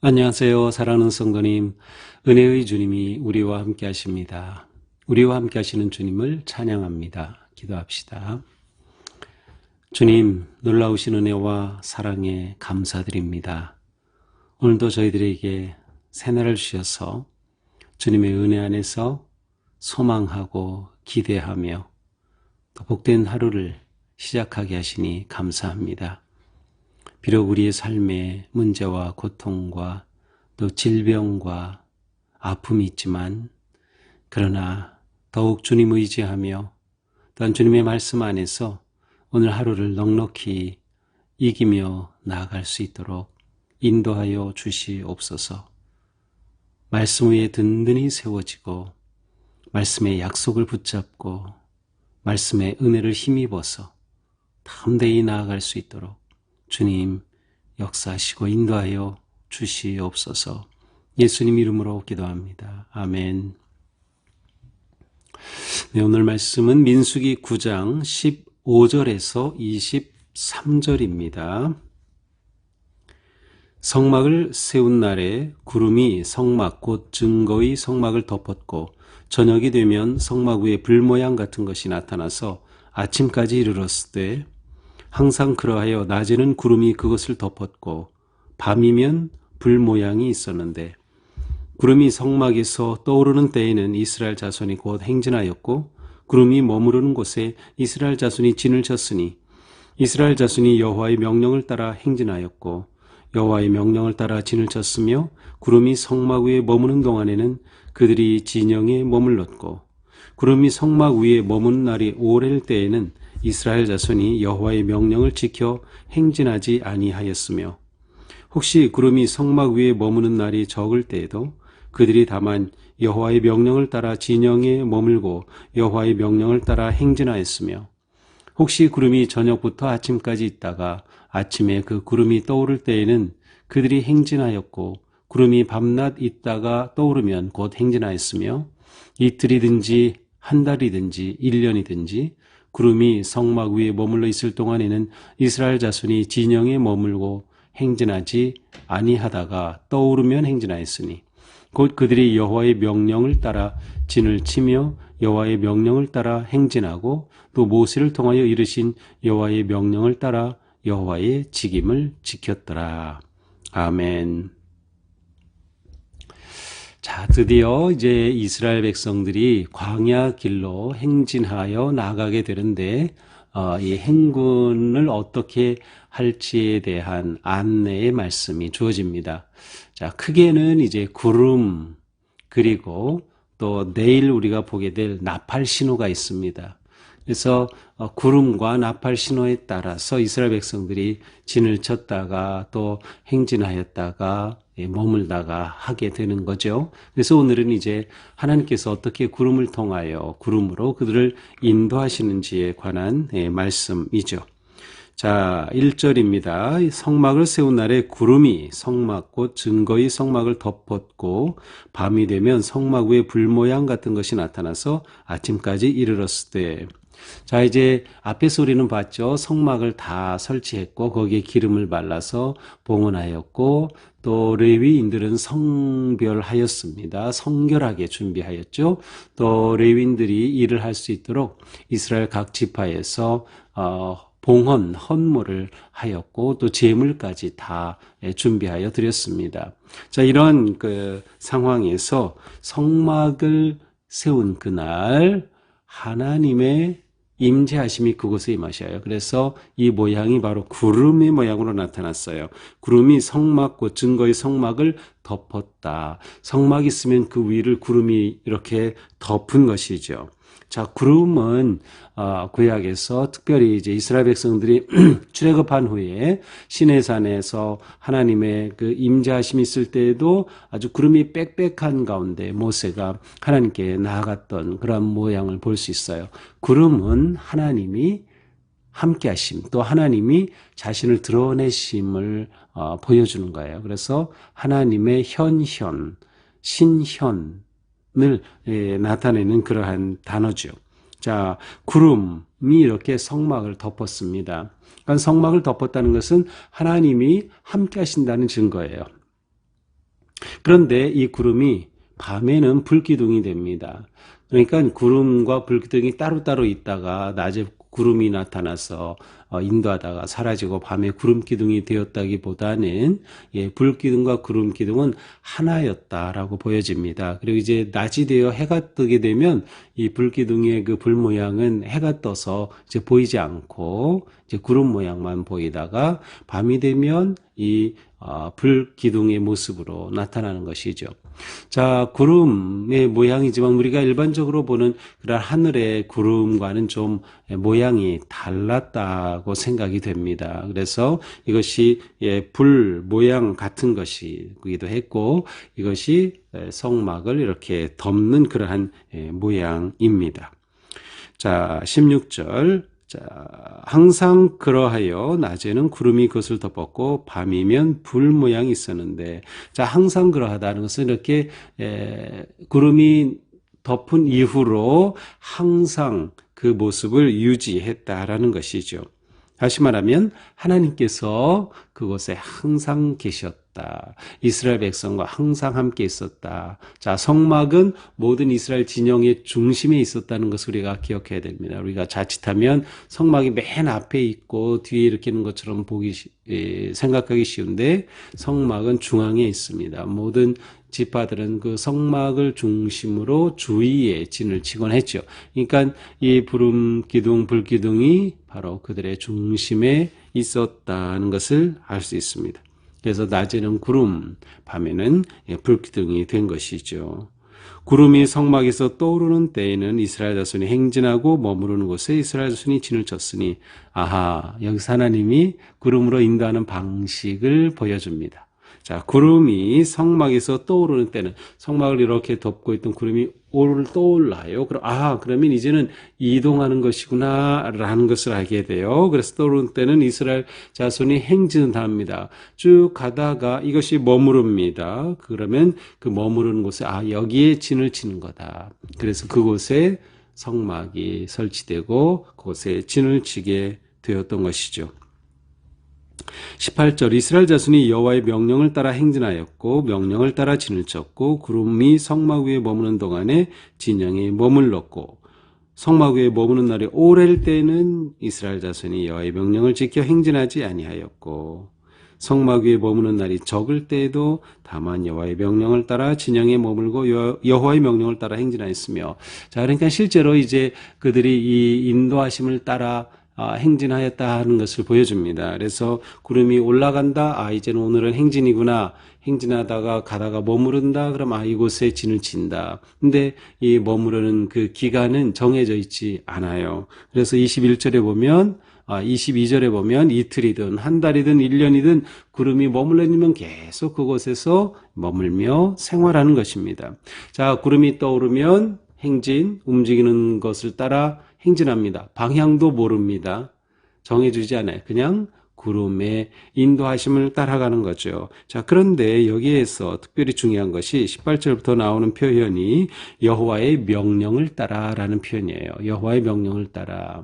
안녕하세요. 사랑하는 성도님, 은혜의 주님이 우리와 함께 하십니다. 우리와 함께 하시는 주님을 찬양합니다. 기도합시다. 주님, 놀라우신 은혜와 사랑에 감사드립니다. 오늘도 저희들에게 새날을 주셔서 주님의 은혜 안에서 소망하고 기대하며 또 복된 하루를 시작하게 하시니 감사합니다. 비록 우리의 삶에 문제와 고통과 또 질병과 아픔이 있지만 그러나 더욱 주님 의지하며 또한 주님의 말씀 안에서 오늘 하루를 넉넉히 이기며 나아갈 수 있도록 인도하여 주시옵소서. 말씀 위에 든든히 세워지고 말씀의 약속을 붙잡고 말씀의 은혜를 힘입어서 담대히 나아갈 수 있도록 주님 역사하시고 인도하여 주시옵소서. 예수님 이름으로 기도합니다. 아멘. 네, 오늘 말씀은 민수기 9장 15절에서 23절입니다. 성막을 세운 날에 구름이 성막 곧 증거의 성막을 덮었고 저녁이 되면 성막 위에 불 모양 같은 것이 나타나서 아침까지 이르렀을 때 항상 그러하여 낮에는 구름이 그것을 덮었고 밤이면 불 모양이 있었는데 구름이 성막에서 떠오르는 때에는 이스라엘 자손이 곧 행진하였고 구름이 머무르는 곳에 이스라엘 자손이 진을 쳤으니 이스라엘 자손이 여호와의 명령을 따라 행진하였고 여호와의 명령을 따라 진을 쳤으며 구름이 성막 위에 머무는 동안에는 그들이 진영에 머물렀고 구름이 성막 위에 머무는 날이 오래일 때에는 이스라엘 자손이 여호와의 명령을 지켜 행진하지 아니하였으며 혹시 구름이 성막 위에 머무는 날이 적을 때에도 그들이 다만 여호와의 명령을 따라 진영에 머물고 여호와의 명령을 따라 행진하였으며 혹시 구름이 저녁부터 아침까지 있다가 아침에 그 구름이 떠오를 때에는 그들이 행진하였고 구름이 밤낮 있다가 떠오르면 곧 행진하였으며 이틀이든지 한 달이든지 1년이든지 구름이 성막 위에 머물러 있을 동안에는 이스라엘 자손이 진영에 머물고 행진하지 아니하다가 떠오르면 행진하였으니 곧 그들이 여호와의 명령을 따라 진을 치며 여호와의 명령을 따라 행진하고 또 모세를 통하여 이르신 여호와의 명령을 따라 여호와의 직임을 지켰더라. 아멘. 자, 드디어 이제 이스라엘 백성들이 광야 길로 행진하여 나가게 되는데 이 행군을 어떻게 할지에 대한 안내의 말씀이 주어집니다. 자, 크게는 이제 구름 그리고 또 내일 우리가 보게 될 나팔 신호가 있습니다. 그래서 구름과 나팔 신호에 따라서 이스라엘 백성들이 진을 쳤다가 또 행진하였다가 머물다가 하게 되는 거죠. 그래서 오늘은 이제 하나님께서 어떻게 구름을 통하여 구름으로 그들을 인도하시는지에 관한 말씀이죠. 자, 1절입니다. 성막을 세운 날에 구름이 성막 곧 증거의 성막을 덮었고 밤이 되면 성막 위에 불 모양 같은 것이 나타나서 아침까지 이르렀을 때. 자, 이제 앞에서 우리는 봤죠. 성막을 다 설치했고 거기에 기름을 발라서 봉헌하였고 또 레위인들은 성별하였습니다. 성결하게 준비하였죠. 또 레위인들이 일을 할 수 있도록 이스라엘 각 지파에서 봉헌, 헌물을 하였고 또 제물까지 다 준비하여 드렸습니다. 자, 이런 그 상황에서 성막을 세운 그날 하나님의 임재하심이 그곳에 임하셔요. 그래서 이 모양이 바로 구름의 모양으로 나타났어요. 구름이 성막 곧 증거의 성막을 덮었다. 성막이 있으면 그 위를 구름이 이렇게 덮은 것이죠. 자, 구름은 구약에서 특별히 이제 이스라엘 백성들이 출애굽한 후에 시내산에서 하나님의 그 임재하심이 있을 때에도 아주 구름이 빽빽한 가운데 모세가 하나님께 나아갔던 그런 모양을 볼 수 있어요. 구름은 하나님이 함께하심, 또 하나님이 자신을 드러내심을 보여주는 거예요. 그래서 하나님의 현현, 신현, 나타내는 그러한 단어죠. 자, 구름이 이렇게 성막을 덮었습니다. 그러니까 성막을 덮었다는 것은 하나님이 함께 하신다는 증거예요. 그런데 이 구름이 밤에는 불기둥이 됩니다. 그러니까 구름과 불기둥이 따로따로 있다가 낮에 구름이 나타나서 인도하다가 사라지고 밤에 구름 기둥이 되었다기보다는 불기둥과 구름 기둥은 하나였다라고 보여집니다. 그리고 이제 낮이 되어 해가 뜨게 되면 이 불기둥의 그 불 모양은 해가 떠서 이제 보이지 않고 이제 구름 모양만 보이다가 밤이 되면 이 불기둥의 모습으로 나타나는 것이죠. 자, 구름의 모양이지만 우리가 일반적으로 보는 그런 하늘의 구름과는 좀 모양이 달랐다고 생각이 됩니다. 그래서 이것이 불 모양 같은 것이기도 했고 이것이 성막을 이렇게 덮는 그러한 모양입니다. 자, 16절. 자, 항상 그러하여 낮에는 구름이 그것을 덮었고 밤이면 불 모양이 있었는데, 자, 항상 그러하다는 것은 이렇게 구름이 덮은 이후로 항상 그 모습을 유지했다라는 것이죠. 다시 말하면 하나님께서 그곳에 항상 계셨다. 이스라엘 백성과 항상 함께 있었다. 자, 성막은 모든 이스라엘 진영의 중심에 있었다는 것을 우리가 기억해야 됩니다. 우리가 자칫하면 성막이 맨 앞에 있고 뒤에 이렇게 있는 것처럼 생각하기 쉬운데 성막은 중앙에 있습니다. 모든 지파들은 그 성막을 중심으로 주위에 진을 치곤 했죠. 그러니까 이 구름 기둥, 불 기둥이 바로 그들의 중심에 있었다는 것을 알 수 있습니다. 그래서 낮에는 구름, 밤에는 불 기둥이 된 것이죠. 구름이 성막에서 떠오르는 때에는 이스라엘 자손이 행진하고 머무르는 곳에 이스라엘 자손이 진을 쳤으니, 아하, 여기서 하나님이 구름으로 인도하는 방식을 보여줍니다. 자, 구름이 성막에서 떠오르는 때는 성막을 이렇게 덮고 있던 구름이 떠올라요. 그러면 이제는 이동하는 것이구나라는 것을 알게 돼요. 그래서 떠오르는 때는 이스라엘 자손이 행진을 합니다. 쭉 가다가 이것이 머무릅니다. 그러면 그 머무르는 곳에 여기에 진을 치는 거다. 그래서 그곳에 성막이 설치되고 그곳에 진을 치게 되었던 것이죠. 18절 이스라엘 자손이 여호와의 명령을 따라 행진하였고 명령을 따라 진을 쳤고 구름이 성막 위에 머무는 동안에 진영에 머물렀고 성막 위에 머무는 날이 오래일 때는 이스라엘 자손이 여호와의 명령을 지켜 행진하지 아니하였고 성막 위에 머무는 날이 적을 때에도 다만 여호와의 명령을 따라 진영에 머물고 여호와의 명령을 따라 행진하였으며, 자, 그러니까 실제로 이제 그들이 이 인도하심을 따라 행진하였다 하는 것을 보여줍니다. 그래서 구름이 올라간다. 이제는 오늘은 행진이구나. 행진하다가 가다가 머무른다. 그럼 이곳에 진을 친다. 근데 이 머무르는 그 기간은 정해져 있지 않아요. 그래서 22절에 보면 이틀이든 한 달이든 1년이든 구름이 머물러있으면 계속 그곳에서 머물며 생활하는 것입니다. 자, 구름이 떠오르면 행진, 움직이는 것을 따라 행진합니다. 방향도 모릅니다. 정해주지 않아요. 그냥 구름의 인도하심을 따라가는 거죠. 자, 그런데 여기에서 특별히 중요한 것이 18절부터 나오는 표현이 여호와의 명령을 따라라는 표현이에요. 여호와의 명령을 따라.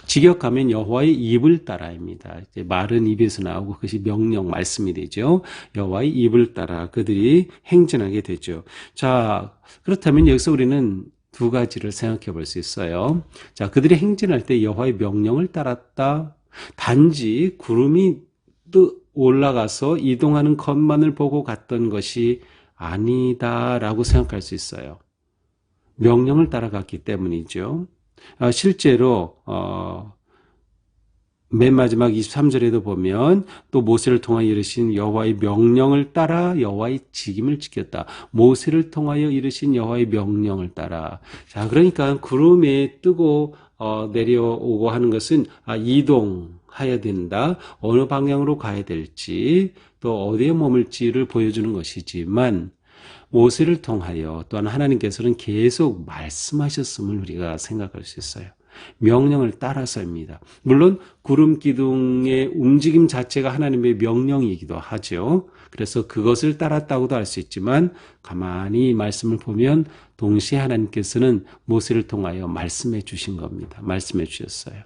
직역하면 여호와의 입을 따라입니다. 이제 말은 입에서 나오고 그것이 명령, 말씀이 되죠. 여호와의 입을 따라 그들이 행진하게 되죠. 자, 그렇다면 여기서 우리는 두 가지를 생각해 볼 수 있어요. 자, 그들이 행진할 때 여호와의 명령을 따랐다. 단지 구름이 또 올라가서 이동하는 것만을 보고 갔던 것이 아니다라고 생각할 수 있어요. 명령을 따라갔기 때문이죠. 실제로 맨 마지막 23절에도 보면 또 모세를 통하여 이르신 여호와의 명령을 따라 여호와의 직임을 지켰다. 모세를 통하여 이르신 여호와의 명령을 따라. 자, 그러니까 구름에 뜨고 내려오고 하는 것은 이동해야 된다. 어느 방향으로 가야 될지 또 어디에 머물지를 보여주는 것이지만 모세를 통하여 또한 하나님께서는 계속 말씀하셨음을 우리가 생각할 수 있어요. 명령을 따라서입니다. 물론 구름 기둥의 움직임 자체가 하나님의 명령이기도 하죠. 그래서 그것을 따랐다고도 할 수 있지만 가만히 말씀을 보면 동시에 하나님께서는 모세를 통하여 말씀해 주신 겁니다. 말씀해 주셨어요.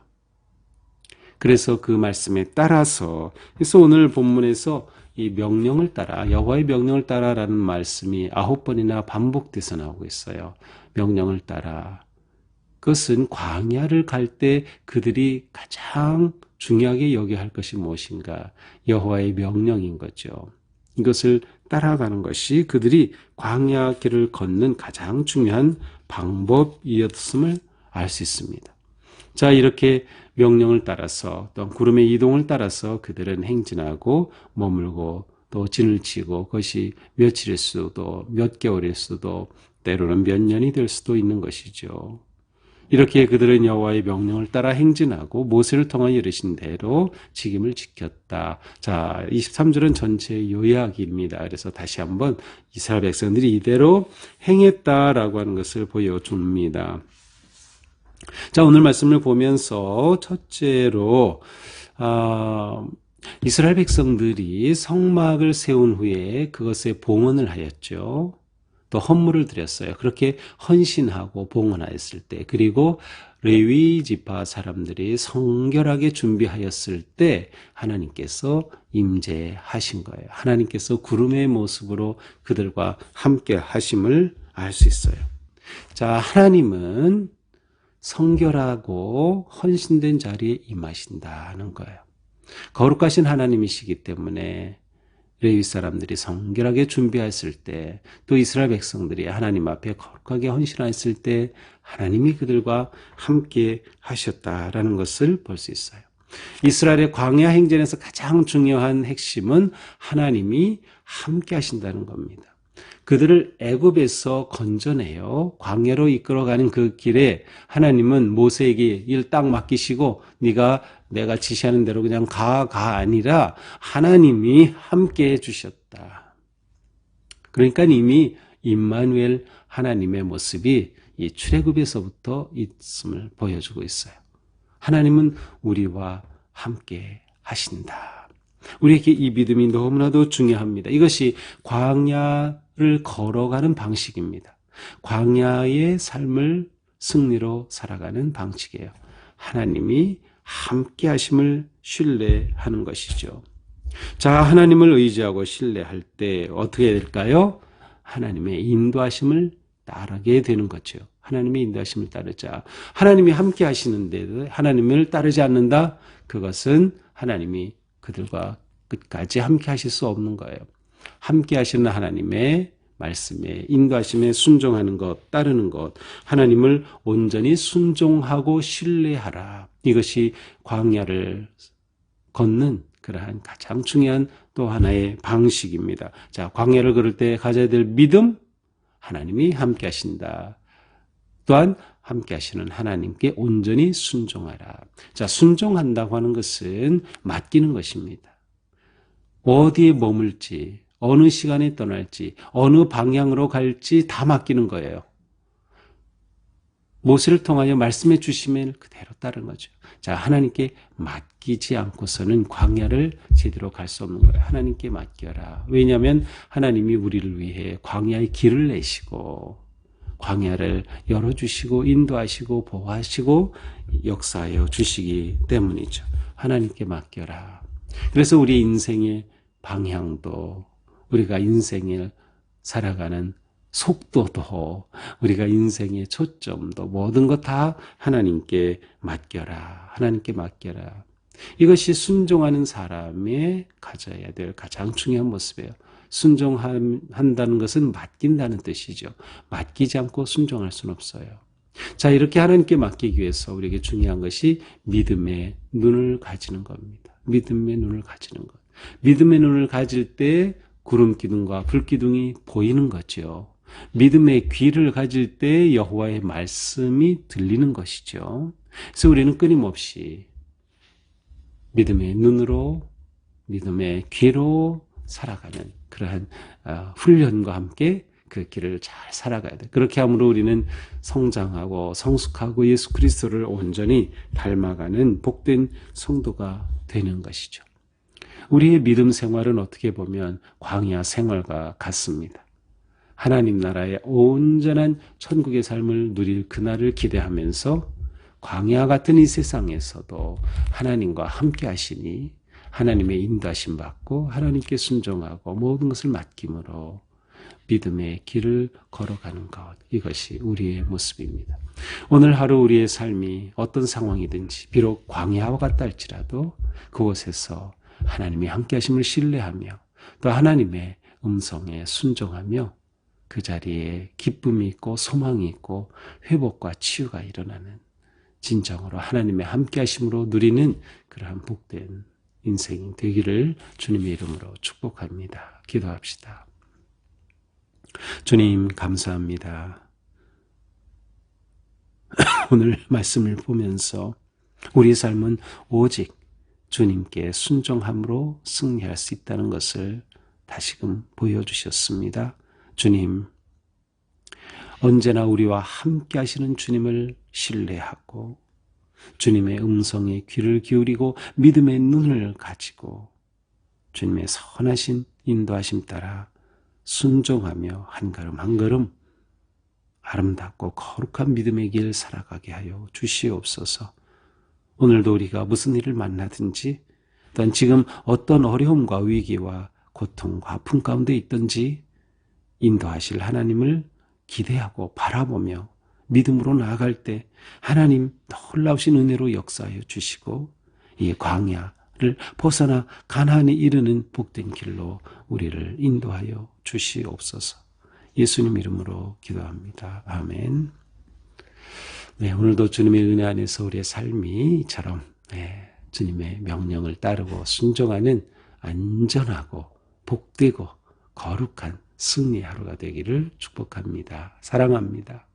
그래서 그 말씀에 따라서, 그래서 오늘 본문에서 이 명령을 따라, 여호와의 명령을 따라라는 말씀이 9번이나 반복돼서 나오고 있어요. 명령을 따라. 그것은 광야를 갈 때 그들이 가장 중요하게 여겨야 할 것이 무엇인가? 여호와의 명령인 거죠. 이것을 따라가는 것이 그들이 광야 길을 걷는 가장 중요한 방법이었음을 알 수 있습니다. 자, 이렇게 명령을 따라서 또 구름의 이동을 따라서 그들은 행진하고 머물고 또 진을 치고 그것이 며칠일 수도 몇 개월일 수도 때로는 몇 년이 될 수도 있는 것이죠. 이렇게 그들은 여호와의 명령을 따라 행진하고 모세를 통하여 이르신 대로 직임을 지켰다. 자, 23절은 전체 요약입니다. 그래서 다시 한번 이스라엘 백성들이 이대로 행했다라고 하는 것을 보여줍니다. 자, 오늘 말씀을 보면서 첫째로 이스라엘 백성들이 성막을 세운 후에 그것에 봉헌을 하였죠. 또 헌물을 드렸어요. 그렇게 헌신하고 봉헌하였을 때, 그리고 레위 지파 사람들이 성결하게 준비하였을 때 하나님께서 임재하신 거예요. 하나님께서 구름의 모습으로 그들과 함께 하심을 알 수 있어요. 자, 하나님은 성결하고 헌신된 자리에 임하신다는 거예요. 거룩하신 하나님이시기 때문에 레위 사람들이 성결하게 준비했을 때, 또 이스라엘 백성들이 하나님 앞에 거룩하게 헌신했을 때 하나님이 그들과 함께 하셨다라는 것을 볼 수 있어요. 이스라엘의 광야 행진에서 가장 중요한 핵심은 하나님이 함께 하신다는 겁니다. 그들을 애굽에서 건져내요 광야로 이끌어가는 그 길에 하나님은 모세에게 일 딱 맡기시고 네가 내가 지시하는 대로 그냥 가 아니라 하나님이 함께 해주셨다. 그러니까 이미 임마누엘 하나님의 모습이 이 출애굽에서부터 있음을 보여주고 있어요. 하나님은 우리와 함께 하신다. 우리에게 이 믿음이 너무나도 중요합니다. 이것이 광야를 걸어가는 방식입니다. 광야의 삶을 승리로 살아가는 방식이에요. 하나님이 함께 하심을 신뢰하는 것이죠. 자, 하나님을 의지하고 신뢰할 때 어떻게 될까요? 하나님의 인도하심을 따르게 되는 거죠. 하나님의 인도하심을 따르자. 하나님이 함께 하시는데도 하나님을 따르지 않는다? 그것은 하나님이 그들과 끝까지 함께 하실 수 없는 거예요. 함께 하시는 하나님의 말씀에 인도하심에 순종하는 것, 따르는 것, 하나님을 온전히 순종하고 신뢰하라. 이것이 광야를 걷는 그러한 가장 중요한 또 하나의 방식입니다. 자, 광야를 걸을 때 가져야 될 믿음, 하나님이 함께 하신다. 또한 함께 하시는 하나님께 온전히 순종하라. 자, 순종한다고 하는 것은 맡기는 것입니다. 어디에 머물지, 어느 시간에 떠날지, 어느 방향으로 갈지 다 맡기는 거예요. 모세를 통하여 말씀해 주시면 그대로 따르는 거죠. 자, 하나님께 맡기지 않고서는 광야를 제대로 갈 수 없는 거예요. 하나님께 맡겨라. 왜냐하면 하나님이 우리를 위해 광야의 길을 내시고 광야를 열어주시고 인도하시고 보호하시고 역사하여 주시기 때문이죠. 하나님께 맡겨라. 그래서 우리 인생의 방향도, 우리가 인생을 살아가는 속도도, 우리가 인생의 초점도 모든 것 다 하나님께 맡겨라. 하나님께 맡겨라. 이것이 순종하는 사람의 가져야 될 가장 중요한 모습이에요. 순종한다는 것은 맡긴다는 뜻이죠. 맡기지 않고 순종할 수는 없어요. 자, 이렇게 하나님께 맡기기 위해서 우리에게 중요한 것이 믿음의 눈을 가지는 겁니다. 믿음의 눈을 가지는 것. 믿음의 눈을 가질 때 구름 기둥과 불 기둥이 보이는 거죠. 믿음의 귀를 가질 때 여호와의 말씀이 들리는 것이죠. 그래서 우리는 끊임없이 믿음의 눈으로, 믿음의 귀로 살아가는 그러한 훈련과 함께 그 길을 잘 살아가야 돼. 그렇게 함으로 우리는 성장하고 성숙하고 예수 그리스도를 온전히 닮아가는 복된 성도가 되는 것이죠. 우리의 믿음 생활은 어떻게 보면 광야 생활과 같습니다. 하나님 나라의 온전한 천국의 삶을 누릴 그날을 기대하면서 광야 같은 이 세상에서도 하나님과 함께 하시니 하나님의 인도하심 받고 하나님께 순종하고 모든 것을 맡김으로 믿음의 길을 걸어가는 것, 이것이 우리의 모습입니다. 오늘 하루 우리의 삶이 어떤 상황이든지 비록 광야와 같다 할지라도 그곳에서 하나님이 함께 하심을 신뢰하며 또 하나님의 음성에 순종하며 그 자리에 기쁨이 있고 소망이 있고 회복과 치유가 일어나는 진정으로 하나님의 함께 하심으로 누리는 그러한 복된 인생이 되기를 주님의 이름으로 축복합니다. 기도합시다. 주님 감사합니다. 오늘 말씀을 보면서 우리 삶은 오직 주님께 순종함으로 승리할 수 있다는 것을 다시금 보여주셨습니다. 주님, 언제나 우리와 함께 하시는 주님을 신뢰하고 주님의 음성에 귀를 기울이고 믿음의 눈을 가지고 주님의 선하신 인도하심 따라 순종하며 한 걸음 한 걸음 아름답고 거룩한 믿음의 길 살아가게 하여 주시옵소서. 오늘도 우리가 무슨 일을 만나든지 또한 지금 어떤 어려움과 위기와 고통과 아픔 가운데 있든지 인도하실 하나님을 기대하고 바라보며 믿음으로 나아갈 때 하나님 놀라우신 은혜로 역사하여 주시고 이 광야를 벗어나 가나안에 이르는 복된 길로 우리를 인도하여 주시옵소서. 예수님 이름으로 기도합니다. 아멘. 네, 오늘도 주님의 은혜 안에서 우리의 삶이 이처럼 주님의 명령을 따르고 순종하는 안전하고 복되고 거룩한 승리의 하루가 되기를 축복합니다. 사랑합니다.